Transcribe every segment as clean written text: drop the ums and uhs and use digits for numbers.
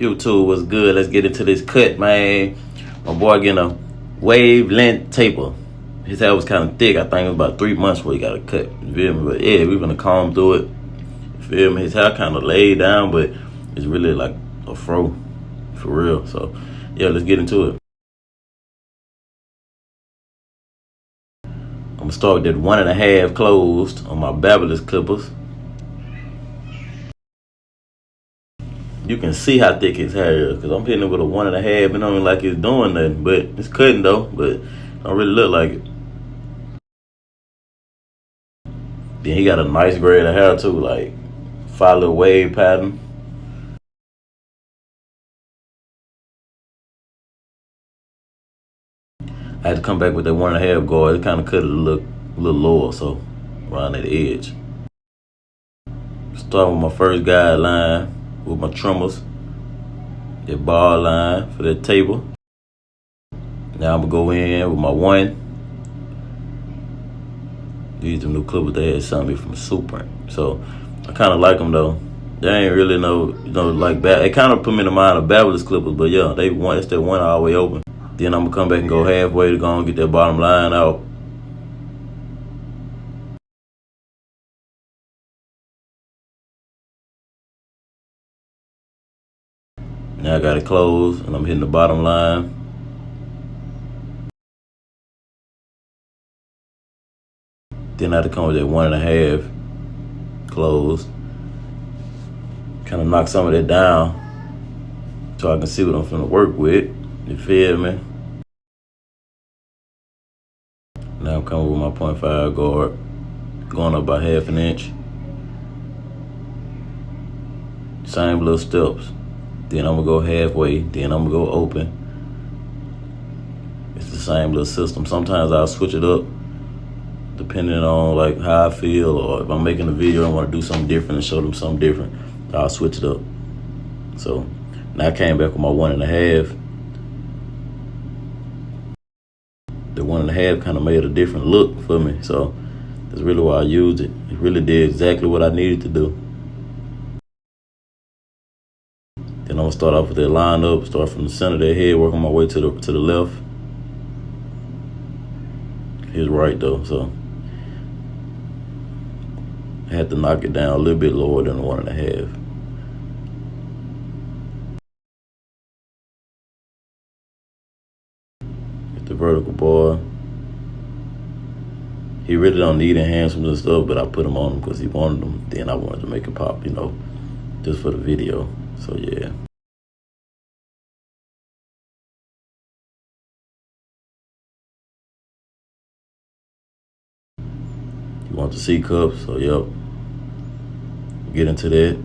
YouTube was good. Let's get into this cut, man. My boy getting a wave length taper. His hair was kind of thick. I think it was about 3 months before he got a cut. You feel me? But yeah, we gonna comb through it. You feel me? His hair kind of laid down, but it's really like a fro, for real. So yeah, let's get into it. I'm gonna start with that 1.5 closed on my Barber clippers. You can see how thick his hair is, because I'm hitting it with a 1.5. It don't even like it's doing nothing, but it's cutting though, but don't really look like it. Then he got a nice grade of hair too, like 5 little wave pattern. I had to come back with that 1.5 guard. It kind of cut it a little lower, so around that edge. Starting with my first guideline with my trimmers, that bar line for that table. Now I'm gonna go in with my one. These are new clippers they had sent me from Super. So I kind of like them though. They ain't really like that. It kind of put me in the mind of Barber's clippers, but yeah, it's that one all the way open. Then I'm gonna come back and go halfway to go and get that bottom line out. Now I got it closed and I'm hitting the bottom line. Then I had to come with that 1.5 closed. Kind of knock some of that down so I can see what I'm finna work with. You feel me? Now I'm coming with my 0.5 guard, going up by 1/2 inch. Same little steps. Then I'm gonna go halfway, then I'm gonna go open. It's the same little system. Sometimes I'll switch it up depending on like how I feel, or if I'm making a video and I want to do something different and show them something different, I'll switch it up. So now I came back with my 1.5. The 1.5 kind of made a different look for me, so that's really why I used it. It really did exactly what I needed to do. Then I'm gonna start off with that line up, start from the center of their head, working my way to the left. He's right though, so I had to knock it down a little bit lower than the 1.5. Hit the vertical bar. He really don't need enhancements and stuff, but I put them on him because he wanted them. Then I wanted to make it pop, just for the video. So yeah. You want the C cup, so yep. Get into that.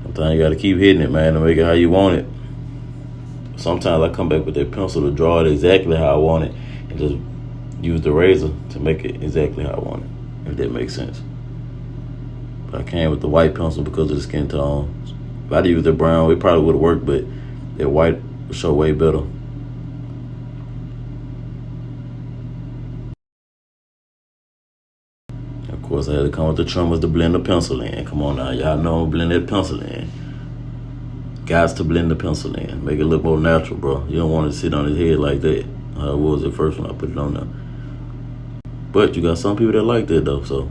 Sometimes you gotta keep hitting it, man, to make it how you want it. Sometimes I come back with that pencil to draw it exactly how I want it and just use the razor to make it exactly how I want it, if that makes sense. But I came with the white pencil because of the skin tone. If I'd used the brown, it probably would have worked, but that white would show way better. Of course, I had to come with the trimmers to blend the pencil in. Come on now, y'all know I'm blend that pencil in. Guys to blend the pencil in. Make it look more natural, bro. You don't want it to sit on his head like that. How it was at first when I put it on there. But you got some people that like that though, so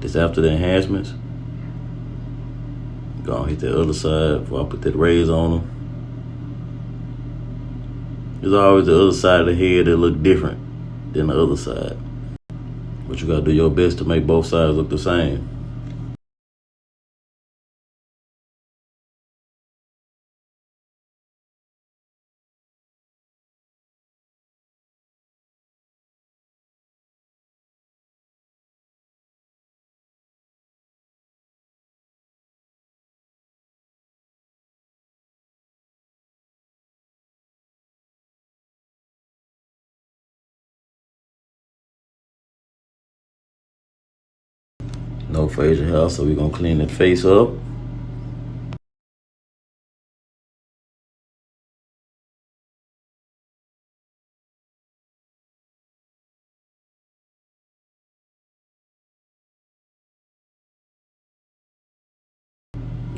this after the enhancements. Go on, hit the other side before I put that raise on them. There's always the other side of the head that look different than the other side. But you gotta do your best to make both sides look the same. No facial hair, so we're gonna clean that face up.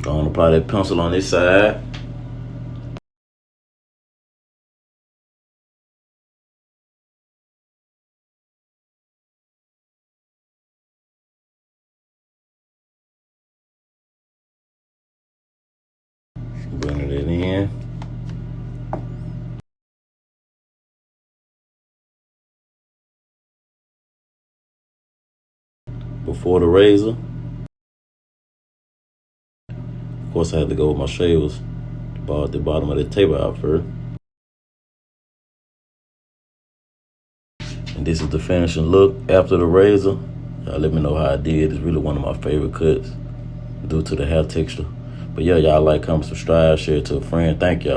Gonna apply that pencil on this side. Bring it in. Before the razor, of course, I had to go with my shavers. Bought the bottom of the table out first. And this is the finishing look after the razor. Y'all let me know how I did. It's really one of my favorite cuts due to the hair texture. But yeah, y'all like, comment, subscribe, share it to a friend. Thank y'all.